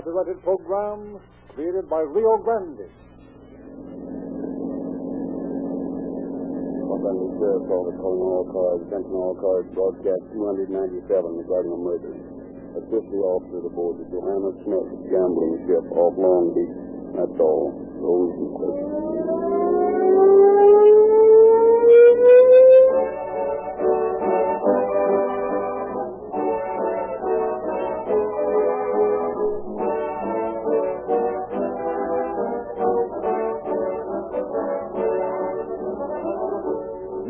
copyrighted program created by Rio Grande. Los Angeles Sheriff's Office calling all cars. Attention all cars. Broadcast 297 regarding a murder. Assist the officers aboard the Johanna Smith gambling ship off Long Beach. That's all. Those and questions.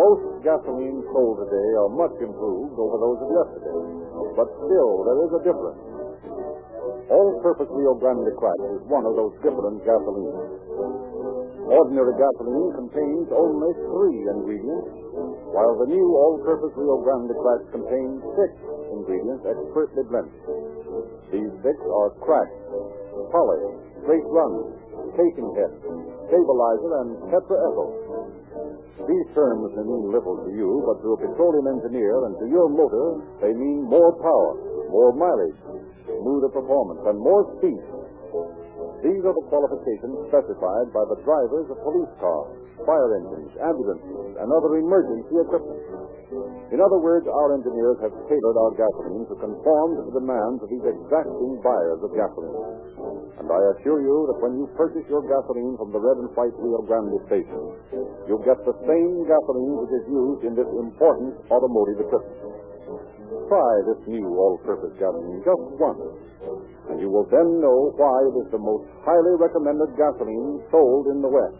Most gasoline sold today are much improved over those of yesterday. But still, there is a difference. All-purpose Rio Grande crack is one of those different gasolines. Ordinary gasoline contains only 3 ingredients, while the new all-purpose Rio Grande crack contains 6 ingredients expertly blended. These 6 are crack, poly, straight run, casing head, stabilizer, and tetraethyl. These terms may mean little to you, but to a petroleum engineer and to your motor, they mean more power, more mileage, smoother performance, and more speed. These are the qualifications specified by the drivers of police cars, fire engines, ambulances, and other emergency equipment. In other words, our engineers have tailored our gasoline to conform to the demands of these exacting buyers of gasoline. And I assure you that when you purchase your gasoline from the red and white Rio Grande station, you'll get the same gasoline which is used in this important automotive equipment. Try this new all-purpose gasoline just once, and you will then know why it is the most highly recommended gasoline sold in the West.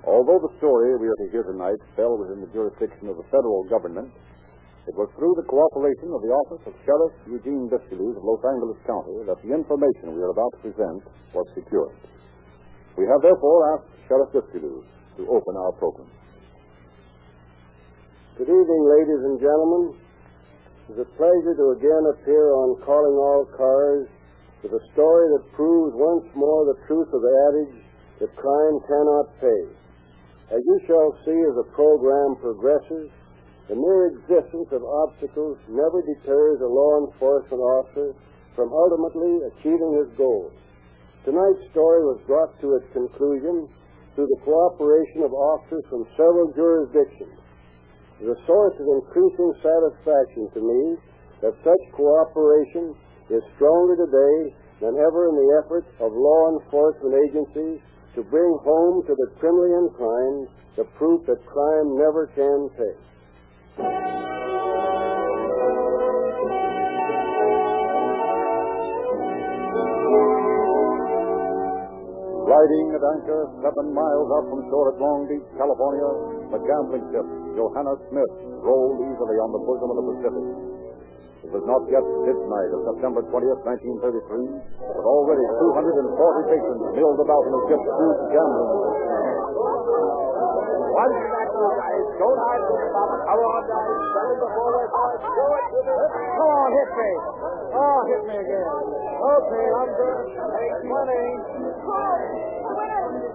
Although the story we are to hear tonight fell within the jurisdiction of the federal government, it was through the cooperation of the Office of Sheriff Eugene Viscaluse of Los Angeles County that the information we are about to present was secured. We have therefore asked Sheriff Viscaluse to open our program. Good evening, ladies and gentlemen. It is a pleasure to again appear on Calling All Cars with a story that proves once more the truth of the adage that crime cannot pay. As you shall see as the program progresses, the mere existence of obstacles never deters a law enforcement officer from ultimately achieving his goals. Tonight's story was brought to its conclusion through the cooperation of officers from several jurisdictions. It is a source of increasing satisfaction to me that such cooperation is stronger today than ever in the efforts of law enforcement agencies to bring home to the criminally inclined the proof that crime never can pay. Riding at anchor 7 miles out from shore at Long Beach, California, the gambling ship Johanna Smith rolled easily on the bosom of the Pacific. It was not yet midnight of September 20th, 1933, but already 240 patrons milled about in the ship's huge gambling room. What is that, you guys? Don't argue about it. Come on, guys. Send it before we're going. Do it. Come on, hit me. Oh, hit me again. Okay, I'm good. Make money.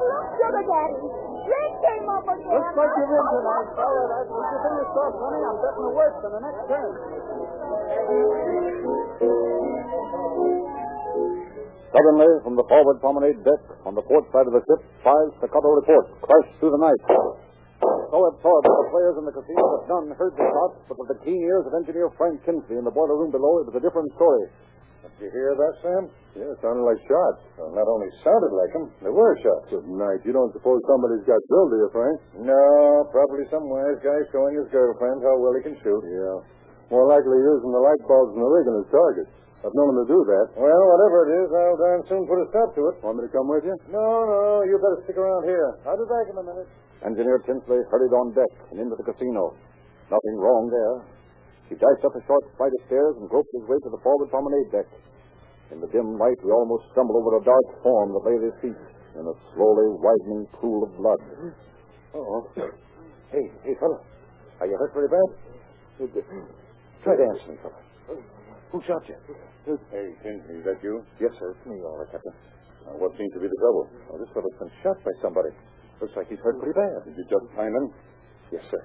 Look, Sugar Daddy. Drake came up again. Looks like you're in tonight, fella. That's what you think yourself, honey. I'm betting the worst on the next turn. Suddenly, from the forward promenade deck on the port side of the ship, 5 staccato reports crashed through the night. So absorbed that the players in the casino with none heard the shots, but with the keen ears of engineer Frank Kinsley in the boiler room below, it was a different story. Did you hear that, Sam? Yeah, it sounded like shots. Well, not only sounded like them, they were shots. Good night. You don't suppose somebody's got Bill, do you, Frank? No, probably some wise guy showing his girlfriend how well he can shoot. Yeah. More likely using the light bulbs in the rig as targets. I've known him to do that. Well, whatever it is, I'll darn soon put a stop to it. Want me to come with you? No, you better stick around here. I'll be back in a minute. Engineer Tinsley hurried on deck and into the casino. Nothing wrong there. He dashed up a short flight of stairs and groped his way to the forward promenade deck. In the dim light, we almost stumbled over a dark form that lay at his feet in a slowly widening pool of blood. Oh. Hey, fella. Are you hurt very bad? Try to answer me, fella. Who shot you? Hey, Tinsley, is that you? Yes, sir. It's me, all right, Captain. What seems to be the trouble? Oh, this fellow's been shot by somebody. Looks like he's hurt pretty bad. Did you just find him? Yes, sir.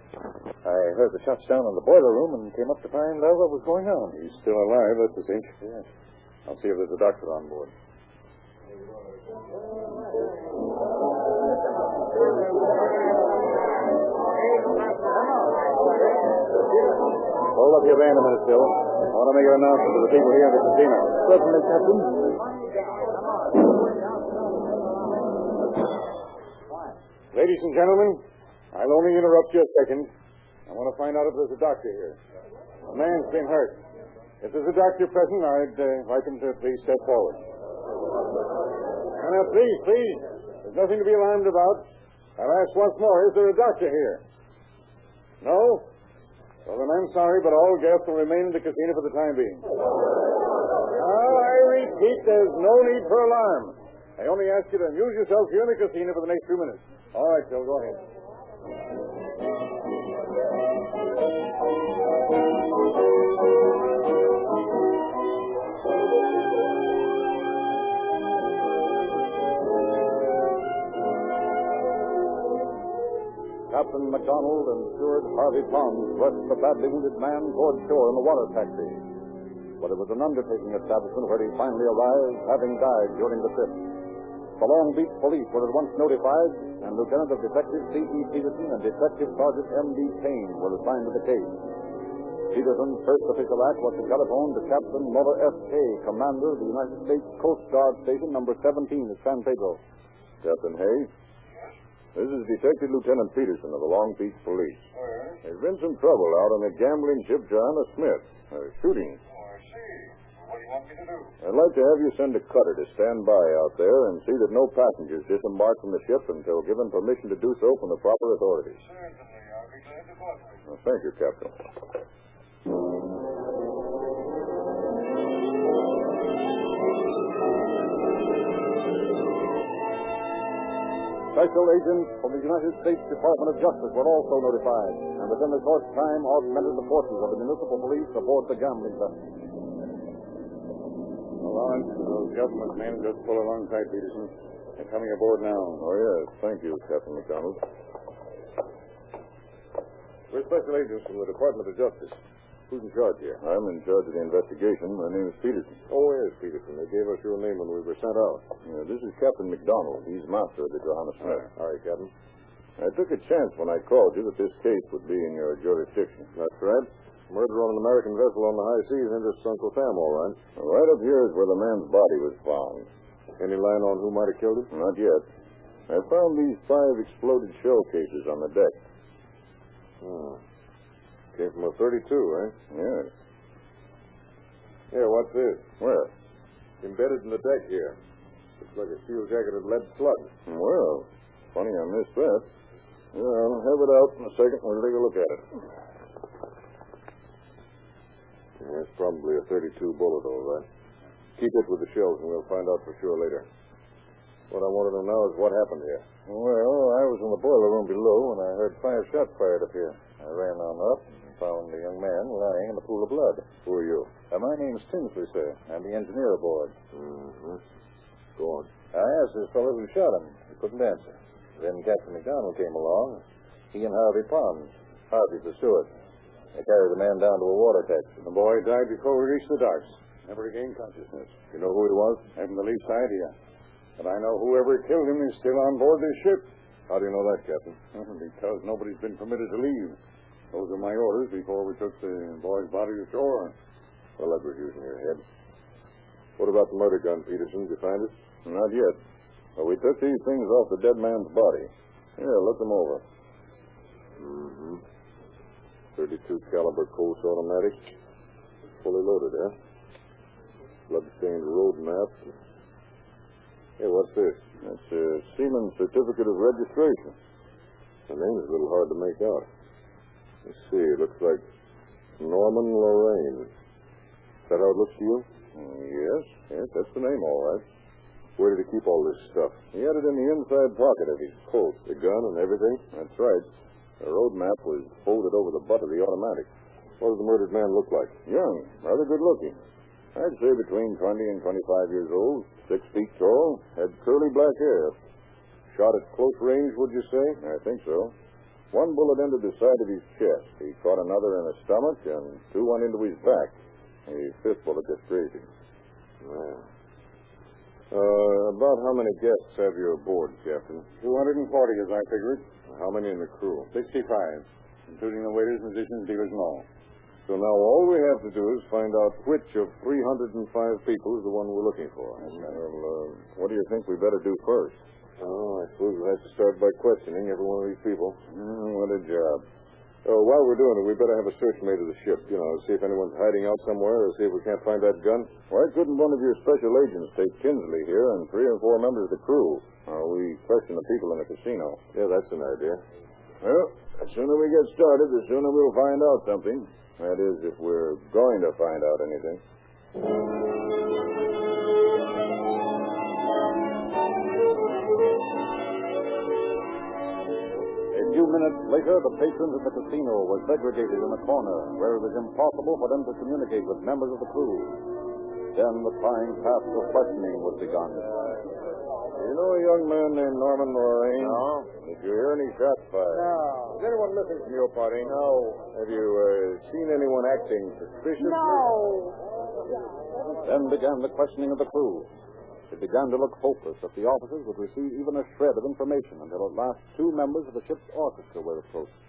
I heard the shots down in the boiler room and came up to find out what was going on. He's still alive, that's the cinch. Yes. I'll see if there's a doctor on board. Hold up your van a minute, Bill. I want to make an announcement to the people here at the casino. Certainly, Captain. Ladies and gentlemen, I'll only interrupt you a second. I want to find out if there's a doctor here. A man's been hurt. If there's a doctor present, I'd like him to please step forward. Now, please. There's nothing to be alarmed about. I'll ask once more, is there a doctor here? No? Well, then I'm sorry, but all guests will remain in the casino for the time being. Now, I repeat, there's no need for alarm. I only ask you to amuse yourself here in the casino for the next 2 minutes. All right, Phil, go ahead. Captain McDonald and Steward Harvey Pond rushed the badly wounded man toward shore in the water taxi. But it was an undertaking establishment where he finally arrived, having died during the trip. The Long Beach police were at once notified, and Lieutenant of Detective C.E. Peterson and Detective Sergeant M.D. Kane were assigned to the case. Peterson's first official act was to telephone to Captain Muller F.K., commander of the United States Coast Guard Station number 17 at San Pedro. Captain Hayes? This is Detective Lieutenant Peterson of the Long Beach Police. There's been some trouble out on the gambling ship Joanna Smith. Shooting. Oh, I see. What do you want me to do? I'd like to have you send a cutter to stand by out there and see that no passengers disembark from the ship until given permission to do so from the proper authorities. Certainly. I'll be glad to cooperate. Well, thank you, Captain. Special agents from the United States Department of Justice were also notified, and within a short time augmented the forces of the municipal police aboard the gambling vessel. Lawrence, those government men just pull along tight, Peterson. They're coming aboard now. Oh, yes. Thank you, Captain McDonald. We're special agents from the Department of Justice. Who's in charge here? I'm in charge of the investigation. My name is Peterson. Oh, yes, Peterson. They gave us your name when we were sent out. Yeah, this is Captain McDonald. He's master of the Johanna Smith. All right, Captain. I took a chance when I called you that this case would be in your jurisdiction. That's right. Murder on an American vessel on the high seas interests Uncle Sam, all right. Well, right up here is where the man's body was found. Any line on who might have killed him? Not yet. I found these 5 exploded shell cases on the deck. Came from a 32, eh? Yes. Here, what's this? Where? Embedded in the deck here. Looks like a steel-jacketed lead slug. Well, funny I missed that. Yeah, I'll have it out in a second. We'll take a look at it. Yeah, it's probably a 32 bullet, all right. Keep it with the shells, and we'll find out for sure later. What I want to know now is what happened here. Well, I was in the boiler room below, and I heard 5 shots fired up here. I ran on up and found the young man lying in a pool of blood. Who are you? My name's Tinsley, sir. I'm the engineer aboard. Mm-hmm. Go on. I asked this fellow who shot him. He couldn't answer. Then Captain McDonald came along. He and Harvey Pond. Harvey's the steward. They carried the man down to a water taxi. The boy died before we reached the docks. Never regained consciousness. You know who he was? I haven't the least idea. But I know whoever killed him is still on board this ship. How do you know that, Captain? Because nobody's been permitted to leave. Those are my orders before we took the boy's body to shore. Well, that was using your head. What about the murder gun, Peterson? Did you find it? Not yet. But we took these things off the dead man's body. Here, look them over. Mm-hmm. 32 caliber Colt automatic. Fully loaded, eh? Blood-stained road map. Hey, what's this? That's a Seaman's Certificate of Registration. The name's a little hard to make out. Let's see, it looks like Norman Lorraine. Is that how it looks to you? Yes, that's the name, all right. Where did he keep all this stuff? He had it in the inside pocket of his coat, the gun and everything. That's right. The road map was folded over the butt of the automatic. What does the murdered man look like? Young, rather good looking. I'd say between 20 and 25 years old, 6 feet tall, had curly black hair. Shot at close range, would you say? I think so. One bullet entered the side of his chest. He caught another in the stomach, and 2 went into his back. A 5th bullet just grazed him. Yeah. About how many guests have you aboard, Captain? 240, as I figured. How many in the crew? 65, including the waiters, musicians, dealers, and all. So now all we have to do is find out which of 305 people is the one we're looking for. Well, what do you think we better do first? Oh, I suppose we'll have to start by questioning every one of these people. What a job. While we're doing it, we better have a search made of the ship. See if anyone's hiding out somewhere or see if we can't find that gun. Why couldn't one of your special agents take Kinsley here and 3 or 4 members of the crew? We question the people in the casino. Yeah, that's an idea. Well, the sooner we get started, the sooner we'll find out something. That is, if we're going to find out anything. A few minutes later, the patrons of the casino were segregated in a corner where it was impossible for them to communicate with members of the crew. Then the trying task of questioning was begun. You know a young man named Norman Lorraine? No. Did you hear any shots fired? No. Is anyone missing from your party? No. Have you seen anyone acting suspiciously? No. Then began the questioning of the crew. It began to look hopeless that the officers would receive even a shred of information until at last 2 members of the ship's orchestra were approached.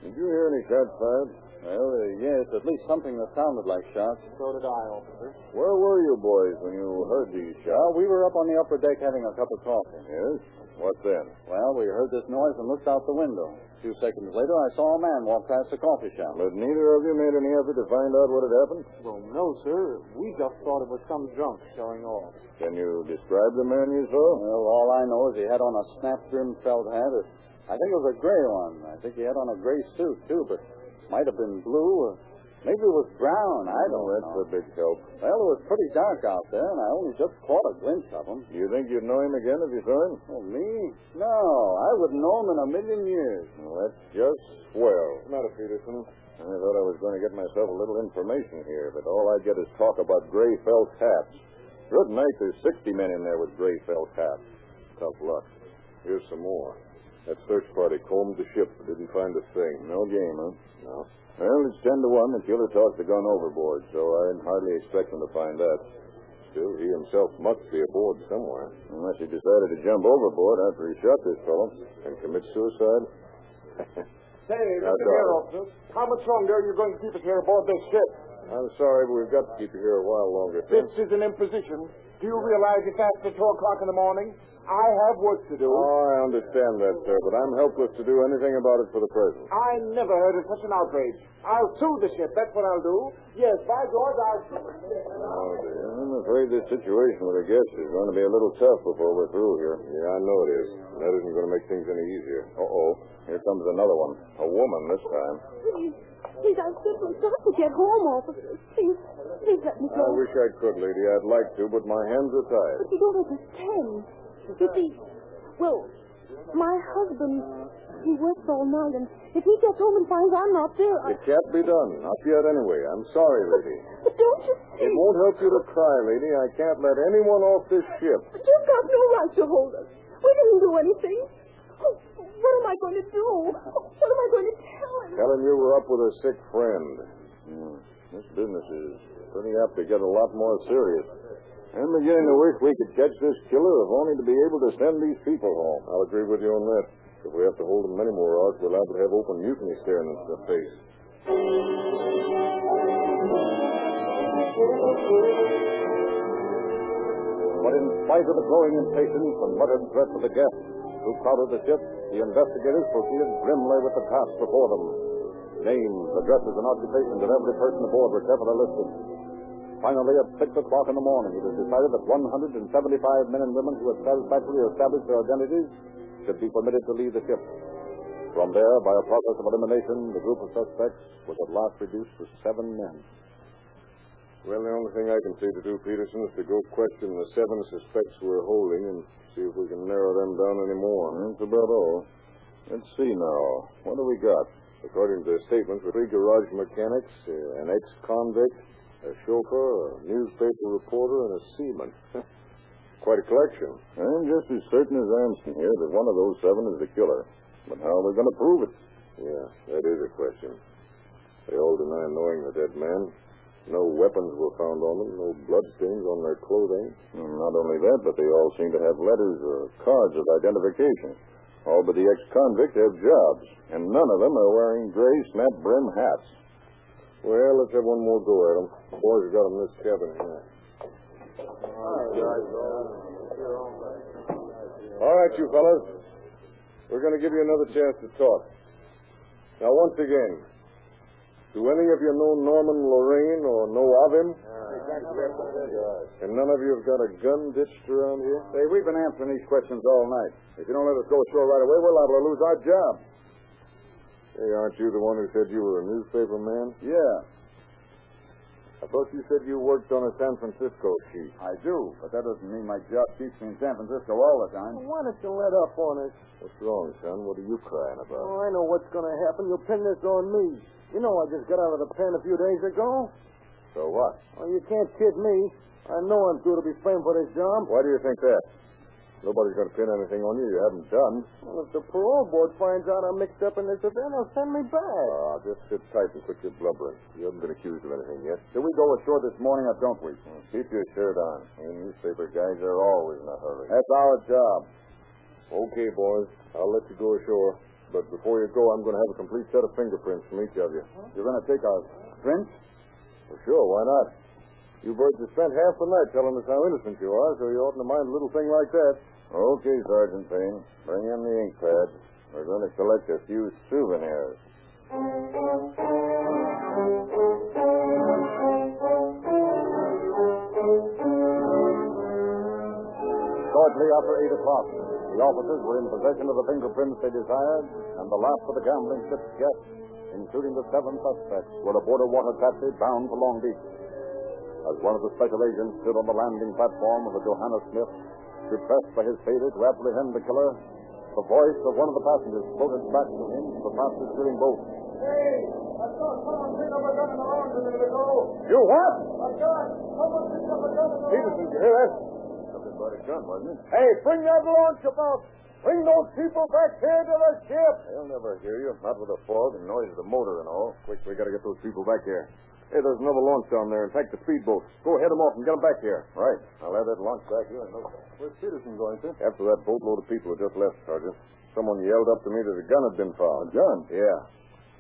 Did you hear any shots fired? Well, yes, at least something that sounded like shots. So did I, officer. Where were you boys when you heard these shots? Well, we were up on the upper deck having a cup of coffee. Yes? What then? Well, we heard this noise and looked out the window. A few seconds later, I saw a man walk past the coffee shop. But neither of you made any effort to find out what had happened? Well, no, sir. We just thought it was some drunk showing off. Can you describe the man you saw? Well, all I know is he had on a snap-brim felt hat. I think it was a gray one. I think he had on a gray suit, too, but might have been blue or maybe it was brown. I don't know. That's a big help. Well, it was pretty dark out there, and I only just caught a glimpse of him. Do you think you'd know him again if you saw him? Oh, me? No, I wouldn't know him in a million years. Well, that's just swell. What's the matter, Peterson? I thought I was going to get myself a little information here, but all I get is talk about gray felt hats. Good night, there's 60 men in there with gray felt hats. Tough luck. Here's some more. That search party combed the ship but didn't find a thing. No game, huh? No. Well, it's 10 to 1. The killer tossed the gun overboard, so I'd hardly expect him to find that. Still, he himself must be aboard somewhere. Unless he decided to jump overboard after he shot this fellow. And commit suicide? Say, listen here, officer. How much longer are you going to keep us here aboard this ship? I'm sorry, but we've got to keep you here a while longer. This is an imposition. Do you realize it's after 2 o'clock in the morning? I have work to do. Oh, I understand that, sir, but I'm helpless to do anything about it for the present. I never heard of such an outrage. I'll sue the ship. That's what I'll do. Yes, by George, I'll sue the ship. Oh, dear. I'm afraid this situation with the guests is going to be a little tough before we're through here. Yeah, I know it is. That isn't going to make things any easier. Uh-oh. Here comes another one. A woman this time. Please, I've simply got to get home, officer. Please let me go. I wish I could, lady. I'd like to, but my hands are tied. But you don't understand. You see, well, my husband, he works all night, and if he gets home and finds I'm not there, It can't be done. Not yet, anyway. I'm sorry, lady. But don't you see? It won't help you to cry, lady. I can't let anyone off this ship. But you've got no right to hold us. We didn't do anything. Oh, what am I going to do? What am I going to tell him? Tell him you were up with a sick friend. This business is pretty apt to get a lot more serious. I'm beginning to wish we could catch this killer, if only to be able to send these people home. I'll agree with you on that. If we have to hold him many more hours, we'll have to have open mutiny staring us in the face. But in spite of the growing impatience and muttered threats of the guests who crowded the ship, the investigators proceeded grimly with the task before them. Names, addresses, and occupations of every person aboard were carefully listed. Finally, at 6 o'clock in the morning, it was decided that 175 men and women who had satisfactorily established their identities should be permitted to leave the ship. From there, by a process of elimination, the group of suspects was at last reduced to 7 men. Well, the only thing I can see to do, Peterson, is to go question the 7 suspects we're holding and see if we can narrow them down any more. That's about all. Let's see now. What do we got? According to their statements, three garage mechanics, an ex-convict, a chauffeur, a newspaper reporter, and a seaman. Quite a collection. I'm just as certain as I am here that one of those seven is the killer. But how are we going to prove it? Yeah, that is a question. They all deny knowing the dead man. No weapons were found on them, no bloodstains on their clothing. Not only that, but they all seem to have letters or cards of identification. All but the ex-convict have jobs, and none of them are wearing gray snap-brim hats. Well, let's have one more go at them. The boys have got them in this cabin here. All right, you fellas. We're going to give you another chance to talk. Now, once again, do any of you know Norman Lorraine or know of him? And none of you have got a gun ditched around here? Say, we've been answering these questions all night. If you don't let us go ashore right away, we're liable to lose our job. Hey, aren't you the one who said you were a newspaper man? Yeah, I thought you said you worked on a San Francisco sheet. I do, but that doesn't mean my job keeps me in San Francisco all the time. Why don't you let up on us? What's wrong, son? What are you crying about? Oh, I know what's going to happen. You'll pin this on me. You know I just got out of the pen a few days ago. So what? Oh, you can't kid me. I know I'm due to be framed for this job. Why do you think that? Nobody's going to pin anything on you haven't done. Well, if the parole board finds out I'm mixed up in this event, they'll send me back. Just sit tight and quit your blubbering. You haven't been accused of anything yet. Do we go ashore this morning or don't we? Keep your shirt on. You newspaper guys are always in a hurry. That's our job. Okay, boys. I'll let you go ashore. But before you go, I'm going to have a complete set of fingerprints from each of you. You're going to take our prints? Well, sure, why not? You birds have spent half the night telling us how innocent you are, so you oughtn't to mind a little thing like that. Okay, Sergeant Payne. Bring in the ink pad. We're going to collect a few souvenirs. Shortly after 8 o'clock, the officers were in possession of the fingerprints they desired, and the last of the gambling ship's guests, including the 7 suspects, were aboard a water taxi bound for Long Beach. As one of the special agents stood on the landing platform of the Johanna Smith, repressed by his failure to apprehend the killer, the voice of one of the passengers floated back to him from the fastest steering boat. Hey, I saw someone pick up a gun in the launch a minute ago. You what? A gun. Someone picked up a gun in the Peterson, you hear that? Something about a gun, wasn't it? Hey, bring that launch about. Bring those people back here to the ship. They'll never hear you, not with the fog and noise of the motor and all. Quick, we got to get those people back here. Hey, there's another launch down there. Attack the speedboats. Go head them off and get them back here. Right. I'll have that launch back here in no time. Where's Peterson going, sir? After that boatload of people had just left, Sergeant, someone yelled up to me that a gun had been found. A gun? Yeah.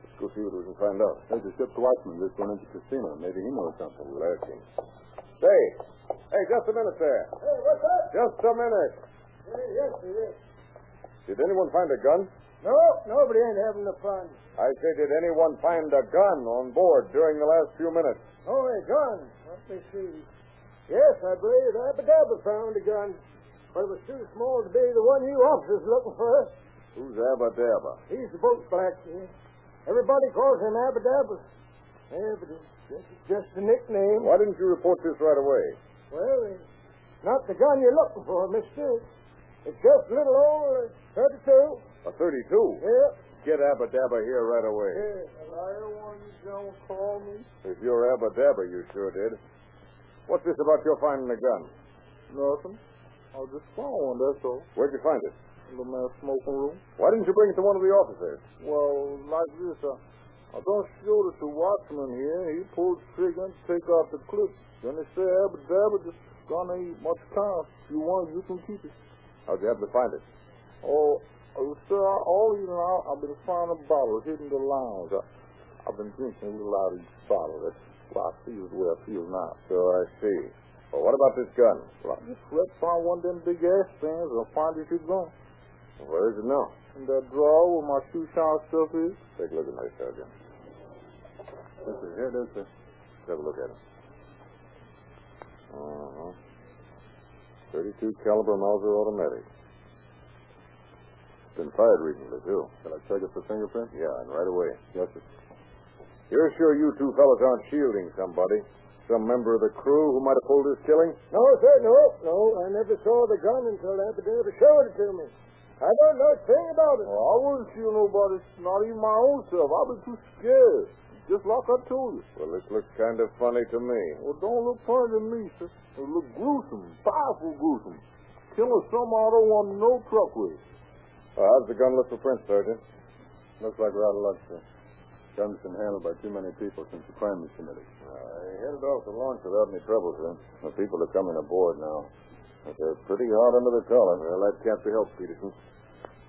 Let's go see what we can find out. There's a ship's watchman just going into the casino. Maybe he knows something. We'll ask him. Hey, just a minute there. Hey, what's that? Just a minute. Yes, it is. Did anyone find a gun? No, nobody ain't having the fun. I say, did anyone find a gun on board during the last few minutes? Oh, a gun. Let me see. Yes, I believe Abba found a gun. But it was too small to be the one you officers looking for. Who's Abba Dabba? He's the boat blacksmith. Everybody calls him Abba Dabba. Yeah, but it's just a nickname. Why didn't you report this right away? Well, it's not the gun you're looking for, mister. It's just a little old 32. A 32? Yeah. Get Abba Dabba here right away. Yeah, a liar one you don't call me. If you're Abba Dabba, you sure did. What's this about your finding a gun? Nothing. I just found one, that's all. Where'd you find it? In the man's smoking room. Why didn't you bring it to one of the officers? Well, like this, I done showed it to Watchman here. He pulled the trigger and take out the clip. Then they said, Abba Dabba just gonna eat much time. If you want, you can keep it. How'd you happen to find it? Oh, sir, all evening I've been finding a bottle hidden in the lounge. I've been drinking a little out of each bottle. That's why I feel the way I feel now. So I see. Well, what about this gun? Well, I just read find one of them big ass things and find it your gun. Where is it now? In that drawer where my shoe shine stuff is. Take a look at my Sergeant. This is here, don't you? Let's have a look at it. 32 caliber Mauser automatic. Been fired recently, too. Can I check it for fingerprint? Yeah, and right away. Yes, sir. You're sure you two fellas aren't shielding somebody? Some member of the crew who might have pulled this killing? No, sir, no. I never saw the gun until Abba Dabba showed it to me. I don't know a thing about it. Well, I wouldn't shoot nobody, not even my own self. I'd be too scared. Just like I told you. Well, this looks kind of funny to me. Well, don't look funny to me, sir. It look gruesome, powerful gruesome. Killing something I don't want no truck with. How's the gun look for prints, Sergeant? Looks like we're out of luck, sir. Gun's been handled by too many people since the crime was committed. I headed off the launch without any trouble, sir. The people are coming aboard now. But they're pretty hot under the collar. Well, that can't be helped, Peterson.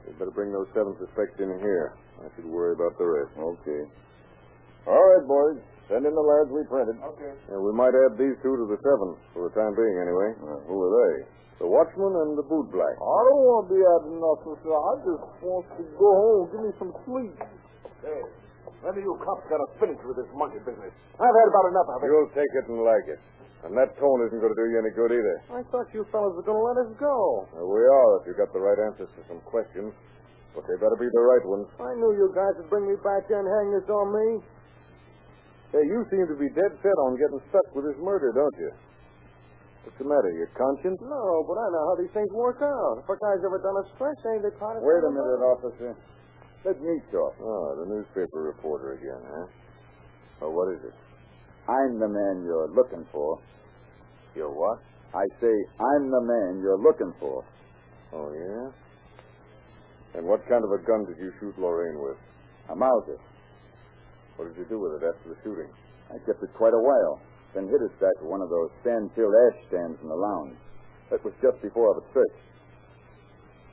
You'd better bring those 7 suspects in here. I should worry about the rest. Okay. All right, boys. Send in the lads we printed. Okay. And we might add these 2 to the 7, for the time being, anyway. Who are they? The watchman and the boot black. I don't want to be adding nothing, sir. I just want to go home, give me some sleep. Hey, when are you cops got to finish with this monkey business? I've had about enough of it. You'll take it and like it. And that tone isn't going to do you any good either. I thought you fellas were going to let us go. We are, if you got the right answers to some questions. But they better be the right ones. I knew you guys would bring me back here and hang this on me. Hey, you seem to be dead set on getting stuck with this murder, don't you? What's the matter, your conscience? No, but I know how these things work out. If a guy's ever done a stretch, ain't they caught it? Wait a minute, officer. Let me talk. Oh, the newspaper reporter again, huh? Oh, what is it? I'm the man you're looking for. You're what? I say, I'm the man you're looking for. Oh, yeah? And what kind of a gun did you shoot Lorraine with? A Mauser. What did you do with it after the shooting? I kept it quite a while. Then hid it back to one of those sand-filled ash stands in the lounge. That was just before I was searched.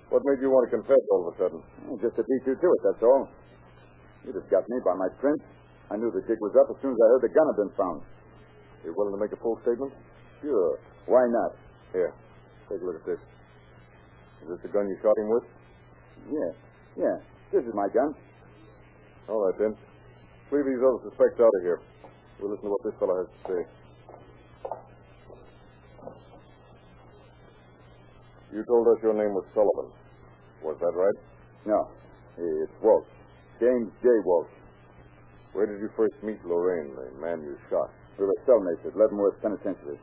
What made you want to confess all of a sudden? Just to beat you to it, that's all. You just got me by my print. I knew the jig was up as soon as I heard the gun had been found. You willing to make a full statement? Sure. Why not? Here, take a look at this. Is this the gun you shot him with? Yeah. This is my gun. All right, then. Leave these other suspects out of here. We'll listen to what this fellow has to say. You told us your name was Sullivan. Was that right? No. It's Walsh. James J. Walsh. Where did you first meet Lorraine, the man you shot? We were cellmates at Leavenworth Penitentiary.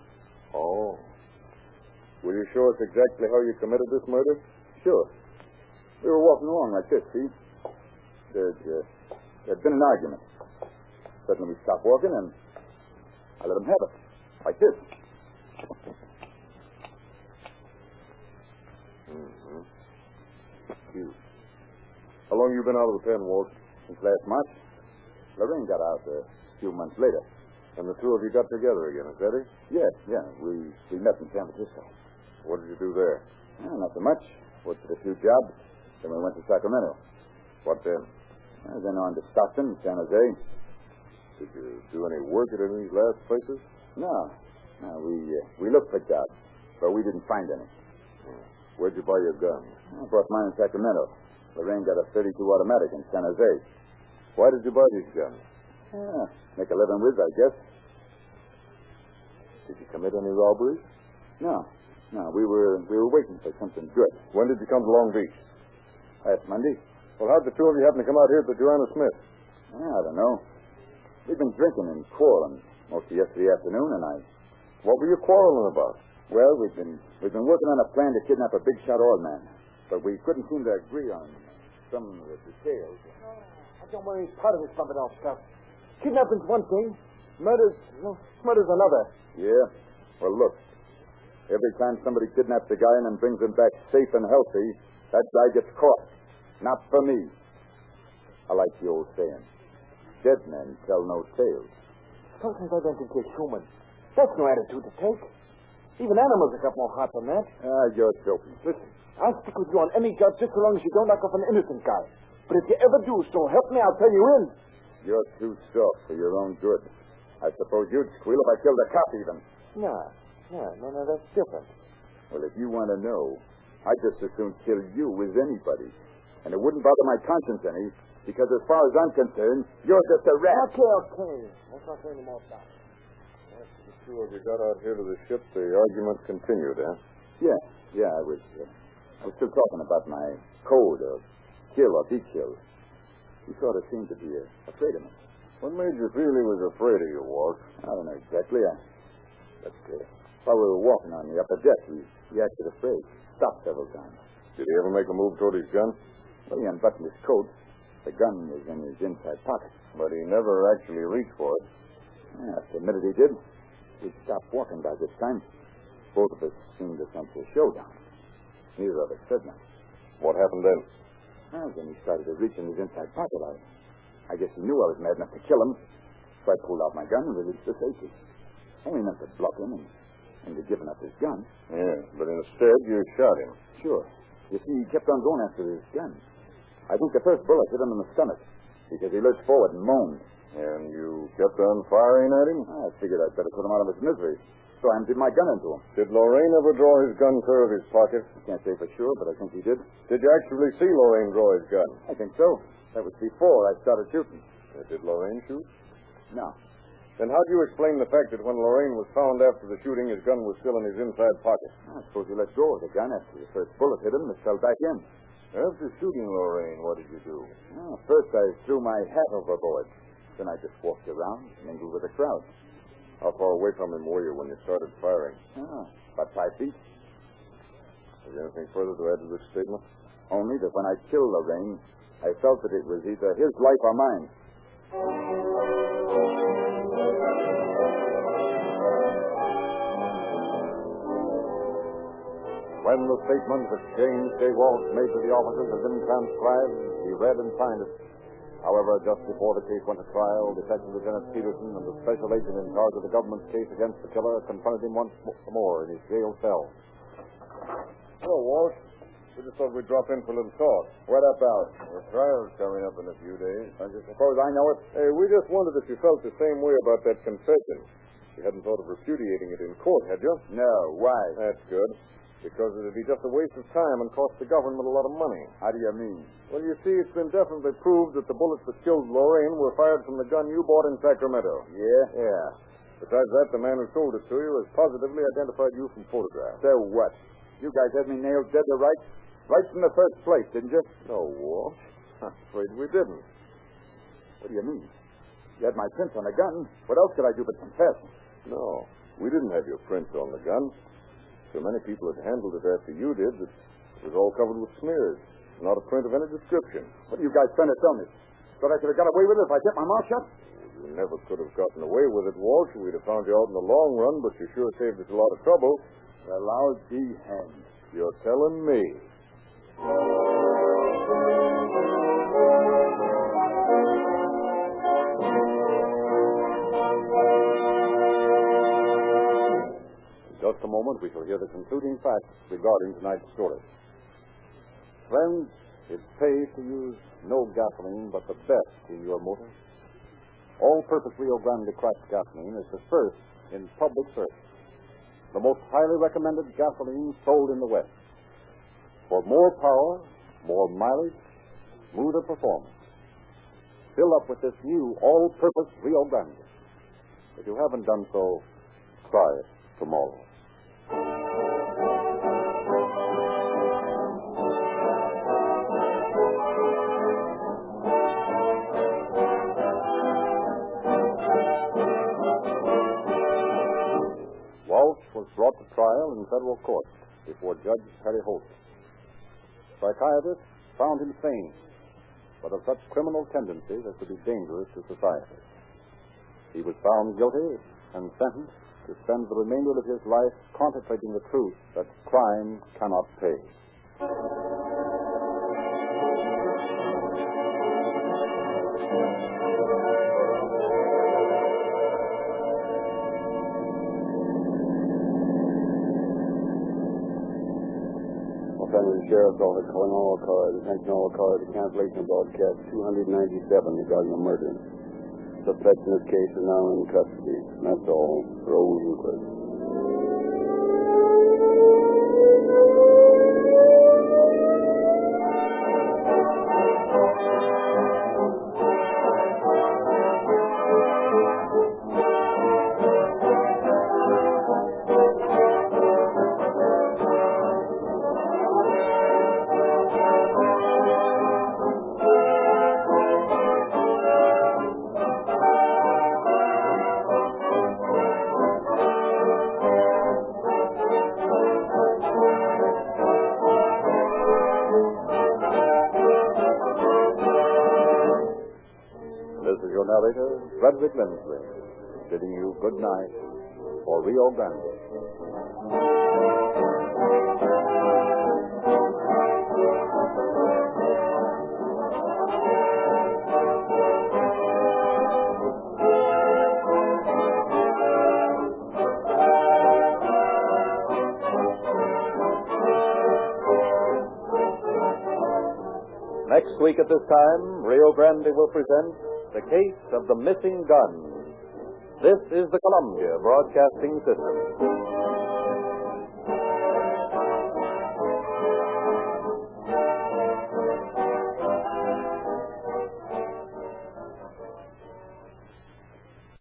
Oh. Will you show us exactly how you committed this murder? Sure. We were walking along like this, see? There'd been an argument. Suddenly we stopped walking, and I let him have it. Like this. Mm-hmm. Cute. How long you been out of the pen, Walt? Since last March. Lorraine got out a few months later. And the two of you got together again, is that it? Yeah. We met in San Francisco. What did you do there? Not so much. Worked at a few jobs. Then we went to Sacramento. What then? Then on to Stockton and San Jose. Did you do any work at any of these last places? No. We looked for jobs, but we didn't find any. Where'd you buy your gun? I bought mine in Sacramento. Lorraine got a .32 automatic in San Jose. Why did you buy these guns? Make a living with, I guess. Did you commit any robberies? No. We were waiting for something good. When did you come to Long Beach? Last Monday. Well, how'd the two of you happen to come out here to Joanna Smith? I don't know. We've been drinking and quarreling most of yesterday afternoon, and What were you quarreling about? Well, we've been working on a plan to kidnap a big shot oil man, but we couldn't seem to agree on some of the details. I don't want any part of this something else stuff. Kidnapping's one thing. Murder's another. Yeah? Well, look. Every time somebody kidnaps a guy and then brings him back safe and healthy, that guy gets caught. Not for me. I like the old saying. Dead men tell no tales. Sometimes I don't think you're human. That's no attitude to take. Even animals have got more heart than that. You're joking. Listen, I'll stick with you on any job just so long as you don't knock off an innocent guy. But if you ever do so, help me, I'll turn you in. You're too soft for your own good. I suppose you'd squeal if I killed a cop even. No, that's different. Well, if you want to know, I'd just as soon kill you as anybody. And it wouldn't bother my conscience any, because as far as I'm concerned, you're just a rat. Okay. Let's not say any more about it. After the two of you got out here to the ship, the argument continued, huh? Yeah, I was still talking about my code of kill or be killed. You sort of seemed to be afraid of me. What made you feel he was afraid of you, Walt? I don't know exactly. But while we were walking on the upper deck, he acted afraid. Stopped several times. Did he ever make a move toward his gun? Well, he unbuttoned his coat. The gun was in his inside pocket. But he never actually reached for it. Yeah, the minute he did, he stopped walking by this time. Both of us seemed to come to a showdown. Neither of us said nothing. What happened then? Well, then he started to reach in his inside pocket. I guess he knew I was mad enough to kill him. So I pulled out my gun and released the safety. Only meant to bluff him and to give him up his gun. Yeah, but instead you shot him. Sure. You see, he kept on going after his gun. I think the first bullet hit him in the stomach because he lurched forward and moaned. And you kept on firing at him? I figured I'd better put him out of his misery. So I emptied my gun into him. Did Lorraine ever draw his gun clear of his pocket? I can't say for sure, but I think he did. Did you actually see Lorraine draw his gun? I think so. That was before I started shooting. Did Lorraine shoot? No. Then how do you explain the fact that when Lorraine was found after the shooting, his gun was still in his inside pocket? I suppose he let go of the gun after the first bullet hit him and it fell back in. After shooting Lorraine, what did you do? Well, first I threw my hat overboard. Then I just walked around and mingled with the crowd. How far away from him were you when you started firing? About 5 feet. Is there anything further to add to this statement? Only that when I killed Lorraine, I felt that it was either his life or mine. When the statement that James J. Walsh made to the officers had been transcribed, he read and signed it. However, just before the case went to trial, Detective Lieutenant Peterson and the special agent in charge of the government's case against the killer confronted him once more in his jail cell. Hello, Walsh. We just thought we'd drop in for a little talk. What about? The trial's coming up in a few days. I suppose I know it. Hey, we just wondered if you felt the same way about that confession. You hadn't thought of repudiating it in court, had you? No. Why? That's good. Because it'd be just a waste of time and cost the government a lot of money. How do you mean? Well, you see, it's been definitely proved that the bullets that killed Lorraine were fired from the gun you bought in Sacramento. Yeah? Yeah. Besides that, the man who sold it to you has positively identified you from photographs. So what? You guys had me nailed dead to rights? Right from the first place, didn't you? No, Walsh. I'm afraid we didn't. What do you mean? You had my prints on the gun. What else could I do but confess? No, we didn't have your prints on the gun. So many people had handled it after you did that it was all covered with smears. Not a print of any description. What are you guys trying to tell me? Thought I could have got away with it if I kept my mouth shut? You never could have gotten away with it, Walsh. We'd have found you out in the long run, but you sure saved us a lot of trouble. Well, I'll be hanged. You're telling me. In just a moment, we shall hear the concluding facts regarding tonight's story. Friends, it pays to use no gasoline but the best in your motor. All-purpose Rio Grande cracked gasoline is the first in public service. The most highly recommended gasoline sold in the West. For more power, more mileage, smoother performance. Fill up with this new all-purpose Rio Grande. If you haven't done so, try it tomorrow. Walsh was brought to trial in federal court before Judge Harry Holt. Psychiatrists found him sane, but of such criminal tendencies as to be dangerous to society. He was found guilty and sentenced to spend the remainder of his life contemplating the truth that crime cannot pay. Los Angeles Sheriff's Office calling all cars, attention all cars, to cancellation of broadcast 297 regarding a murder. Suspect in this case is now in custody. That's all. Rose Euclid. Frederick Lindsley, bidding you good night for Rio Grande. Next week at this time, Rio Grande will present The Case of the Missing Gun. This is the Columbia Broadcasting System.